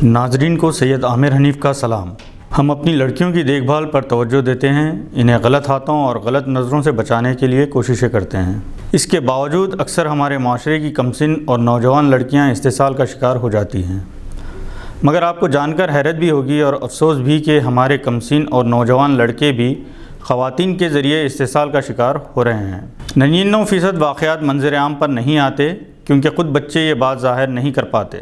ناظرین کو سید عامر حنیف کا سلام۔ ہم اپنی لڑکیوں کی دیکھ بھال پر توجہ دیتے ہیں، انہیں غلط ہاتھوں اور غلط نظروں سے بچانے کے لیے کوششیں کرتے ہیں۔ اس کے باوجود اکثر ہمارے معاشرے کی کمسن اور نوجوان لڑکیاں استحصال کا شکار ہو جاتی ہیں۔ مگر آپ کو جان کر حیرت بھی ہوگی اور افسوس بھی کہ ہمارے کمسن اور نوجوان لڑکے بھی خواتین کے ذریعے استحصال کا شکار ہو رہے ہیں۔ 99% واقعات منظر عام پر نہیں آتے کیونکہ خود بچے یہ بات ظاہر نہیں کر پاتے۔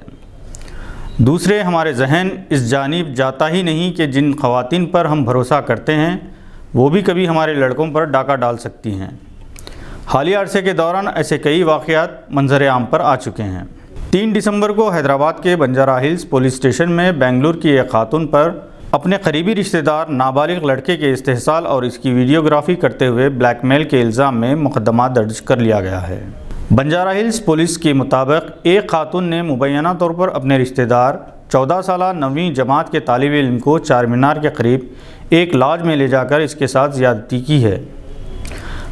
دوسرے، ہمارے ذہن اس جانب جاتا ہی نہیں کہ جن خواتین پر ہم بھروسہ کرتے ہیں وہ بھی کبھی ہمارے لڑکوں پر ڈاکہ ڈال سکتی ہیں۔ حالیہ عرصے کے دوران ایسے کئی واقعات منظر عام پر آ چکے ہیں۔ 3 دسمبر کو حیدرآباد کے بنجارہ ہلز پولیس اسٹیشن میں بنگلور کی ایک خاتون پر اپنے قریبی رشتہ دار نابالغ لڑکے کے استحصال اور اس کی ویڈیوگرافی کرتے ہوئے بلیک میل کے الزام میں مقدمہ درج کر لیا گیا ہے۔ بنجارہ ہلز پولیس کے مطابق ایک خاتون نے مبینہ طور پر اپنے رشتہ دار 14 سالہ 9ویں جماعت کے طالب علم کو چار مینار کے قریب ایک لاج میں لے جا کر اس کے ساتھ زیادتی کی ہے۔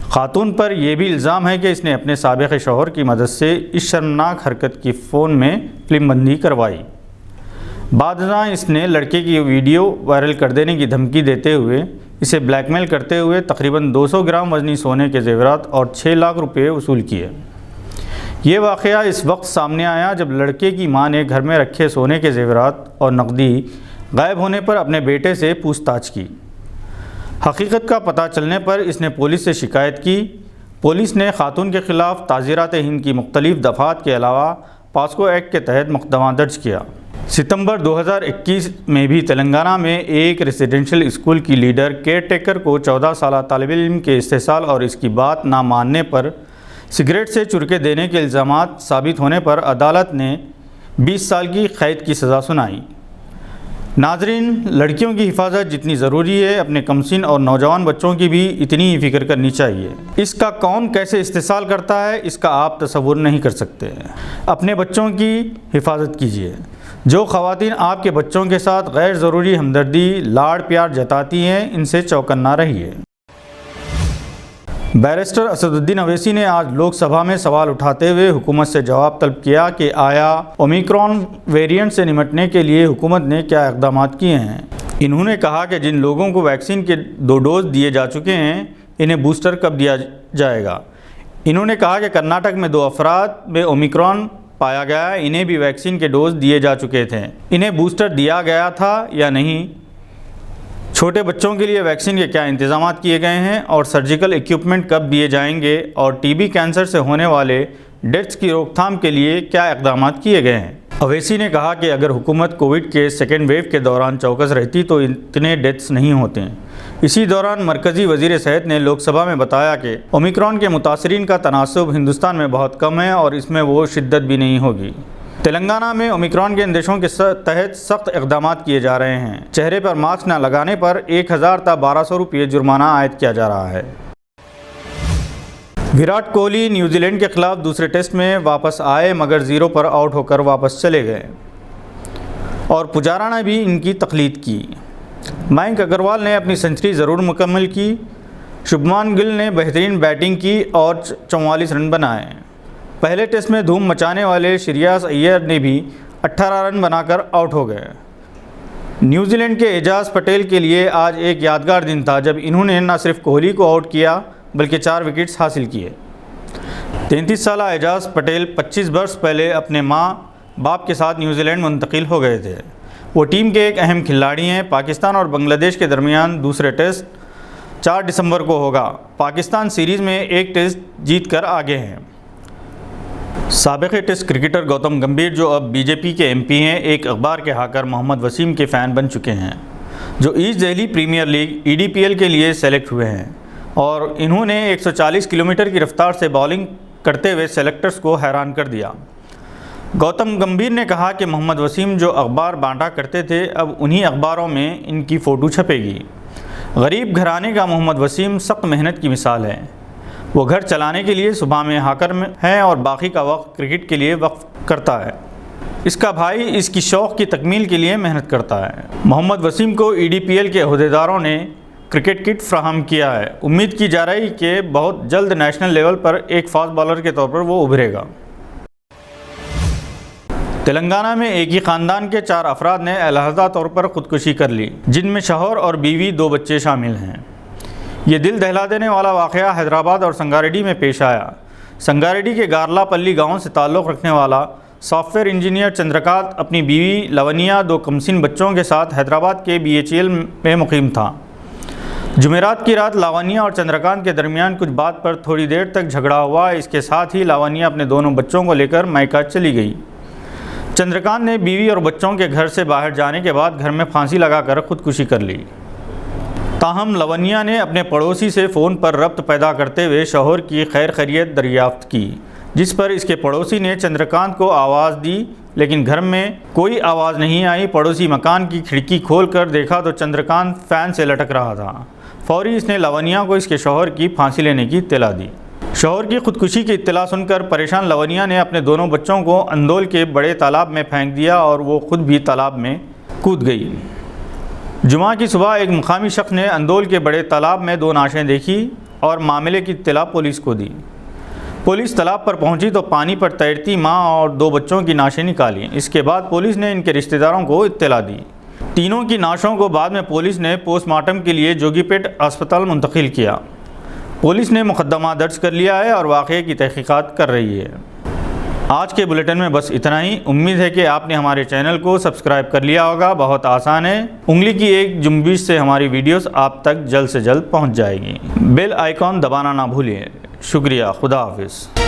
خاتون پر یہ بھی الزام ہے کہ اس نے اپنے سابق شوہر کی مدد سے اس شرمناک حرکت کی فون میں فلم بندی کروائی۔ بعد ازاں اس نے لڑکے کی ویڈیو وائرل کر دینے کی دھمکی دیتے ہوئے اسے بلیک میل کرتے ہوئے تقریباً 200 گرام وزنی سونے کے زیورات اور 6 لاکھ روپے وصول کیے۔ یہ واقعہ اس وقت سامنے آیا جب لڑکے کی ماں نے گھر میں رکھے سونے کے زیورات اور نقدی غائب ہونے پر اپنے بیٹے سے پوچھ تاچھ کی۔ حقیقت کا پتہ چلنے پر اس نے پولیس سے شکایت کی۔ پولیس نے خاتون کے خلاف تعزیرات ہند کی مختلف دفعات کے علاوہ پاسکو ایکٹ کے تحت مقدمہ درج کیا۔ ستمبر 2021 میں بھی تلنگانہ میں ایک ریزیڈنشل اسکول کی لیڈر کیئر ٹیکر کو 14 سالہ طالب علم کے استحصال اور اس کی بات نہ ماننے پر سگریٹ سے چرکے دینے کے الزامات ثابت ہونے پر عدالت نے 20 سال کی قید کی سزا سنائی۔ ناظرین، لڑکیوں کی حفاظت جتنی ضروری ہے اپنے کمسن اور نوجوان بچوں کی بھی اتنی ہی فکر کرنی چاہیے۔ اس کا کون کیسے استحصال کرتا ہے اس کا آپ تصور نہیں کر سکتے۔ اپنے بچوں کی حفاظت کیجیے۔ جو خواتین آپ کے بچوں کے ساتھ غیر ضروری ہمدردی، لاڑ پیار جتاتی ہیں ان سے چوکنا رہیے۔ بیرسٹر اسد الدین اویسی نے آج لوک سبھا میں سوال اٹھاتے ہوئے حکومت سے جواب طلب کیا کہ آیا اومیکرون ویریئنٹ سے نمٹنے کے لیے حکومت نے کیا اقدامات کیے ہیں۔ انہوں نے کہا کہ جن لوگوں کو ویکسین کے 2 ڈوز دیے جا چکے ہیں انہیں بوسٹر کب دیا جائے گا۔ انہوں نے کہا کہ کرناٹک میں 2 افراد میں اومیکرون پایا گیا، انہیں بھی ویکسین کے ڈوز دیے جا چکے تھے، انہیں بوسٹر دیا گیا تھا یا نہیں۔ چھوٹے بچوں کے لیے ویکسین کے کیا انتظامات کیے گئے ہیں اور سرجیکل ایکوپمنٹ کب دیے جائیں گے اور ٹی بی کینسر سے ہونے والے ڈیتھس کی روک تھام کے لیے کیا اقدامات کیے گئے ہیں۔ اویسی نے کہا کہ اگر حکومت کووڈ کے سیکنڈ ویو کے دوران چوکس رہتی تو اتنے ڈیتھس نہیں ہوتے۔ اسی دوران مرکزی وزیر صحت نے لوک سبھا میں بتایا کہ اومیکرون کے متاثرین کا تناسب ہندوستان میں بہت کم ہے اور اس میں وہ شدت بھی نہیں ہوگی۔ تلنگانہ میں اومیکرون کے اندیشوں کے تحت سخت اقدامات کیے جا رہے ہیں۔ چہرے پر ماسک نہ لگانے پر 1000 تا 1200 روپے جرمانہ عائد کیا جا رہا ہے۔ وراٹ کوہلی نیوزی لینڈ کے خلاف دوسرے ٹیسٹ میں واپس آئے مگر 0 پر آؤٹ ہو کر واپس چلے گئے اور پجارا نے بھی ان کی تقلید کی۔ مینک اگروال نے اپنی سنچری ضرور مکمل کی۔ شبھمان گل نے بہترین بیٹنگ کی اور 44 رن بنائے۔ پہلے ٹیسٹ میں دھوم مچانے والے شریاس ایئر نے بھی 18 رن بنا کر آؤٹ ہو گئے۔ نیوزی لینڈ کے اعجاز پٹیل کے لیے آج ایک یادگار دن تھا جب انہوں نے نہ صرف کوہلی کو آؤٹ کیا بلکہ 4 وکٹس حاصل کیے۔ 33 سالہ اعجاز پٹیل 25 برس پہلے اپنے ماں باپ کے ساتھ نیوزی لینڈ منتقل ہو گئے تھے۔ وہ ٹیم کے ایک اہم کھلاڑی ہیں۔ پاکستان اور بنگلہ دیش کے درمیان دوسرے ٹیسٹ 4 دسمبر کو ہوگا۔ پاکستان سیریز میں ایک ٹیسٹ جیت کر آگے ہیں۔ سابق ٹیسٹ کرکٹر گوتم گمبھیر جو اب بی جے پی کے ایم پی ہیں، ایک اخبار کے ہاکر محمد وسیم کے فین بن چکے ہیں جو east Delhi premier league EDPL کے لیے سلیکٹ ہوئے ہیں اور انہوں نے 140 کلومیٹر کی رفتار سے بالنگ کرتے ہوئے سلیکٹرز کو حیران کر دیا۔ گوتم گمبھیر نے کہا کہ محمد وسیم جو اخبار بانٹا کرتے تھے اب انہی اخباروں میں ان کی فوٹو چھپے گی۔ غریب گھرانے کا محمد وسیم سخت محنت کی مثال ہے۔ وہ گھر چلانے کے لیے صبح میں ہاکر میں ہے اور باقی کا وقت کرکٹ کے لیے وقف کرتا ہے۔ اس کا بھائی اس کی شوق کی تکمیل کے لیے محنت کرتا ہے۔ محمد وسیم کو EDPL کے عہدیداروں نے کرکٹ کٹ فراہم کیا ہے۔ امید کی جا رہی کہ بہت جلد نیشنل لیول پر ایک فاسٹ بالر کے طور پر وہ ابھرے گا۔ تلنگانہ میں ایک ہی خاندان کے 4 افراد نے علیحدہ طور پر خودکشی کر لی، جن میں شوہر اور بیوی 2 بچے شامل ہیں۔ یہ دل دہلا دینے والا واقعہ حیدرآباد اور سنگاریڈی میں پیش آیا۔ سنگاریڈی کے گارلا پلی گاؤں سے تعلق رکھنے والا سافٹ ویئر انجینئر چندرکانت اپنی بیوی لونیا 2 کمسن بچوں کے ساتھ حیدرآباد کے BHEL میں مقیم تھا۔ جمعرات کی رات لاونیا اور چندرکانت کے درمیان کچھ بات پر تھوڑی دیر تک جھگڑا ہوا۔ اس کے ساتھ ہی لاونیا اپنے دونوں بچوں کو لے کر مائکا چلی گئی۔ چندرکانت نے بیوی اور بچوں کے گھر سے باہر جانے کے بعد گھر میں پھانسی لگا کر خودکشی کر لی۔ تاہم لونیا نے اپنے پڑوسی سے فون پر ربط پیدا کرتے ہوئے شوہر کی خیر خیریت دریافت کی، جس پر اس کے پڑوسی نے چندرکانت کو آواز دی، لیکن گھر میں کوئی آواز نہیں آئی۔ پڑوسی مکان کی کھڑکی کھول کر دیکھا تو چندرکانت فین سے لٹک رہا تھا۔ فوری اس نے لونیا کو اس کے شوہر کی پھانسی لینے کی اطلاع دی۔ شوہر کی خودکشی کی اطلاع سن کر پریشان لونیا نے اپنے دونوں بچوں کو اندول کے بڑے تالاب میں پھینک دیا اور وہ خود بھی تالاب میں کود گئی۔ جمعہ کی صبح ایک مقامی شخص نے اندول کے بڑے تالاب میں 2 نعشیں دیکھی اور معاملے کی اطلاع پولیس کو دی۔ پولیس تالاب پر پہنچی تو پانی پر تیرتی ماں اور 2 بچوں کی نعشیں نکالیں۔ اس کے بعد پولیس نے ان کے رشتہ داروں کو اطلاع دی۔ تینوں کی نعشوں کو بعد میں پولیس نے پوسٹ مارٹم کے لیے جوگی پیٹ اسپتال منتقل کیا۔ پولیس نے مقدمہ درج کر لیا ہے اور واقعے کی تحقیقات کر رہی ہے۔ آج کے بلیٹن میں بس اتنا ہی۔ امید ہے کہ آپ نے ہمارے چینل کو سبسکرائب کر لیا ہوگا۔ بہت آسان ہے، انگلی کی ایک جنبش سے ہماری ویڈیوز آپ تک جلد سے جلد پہنچ جائے گی۔ بیل آئیکن دبانا نہ بھولیں۔ شکریہ، خدا حافظ۔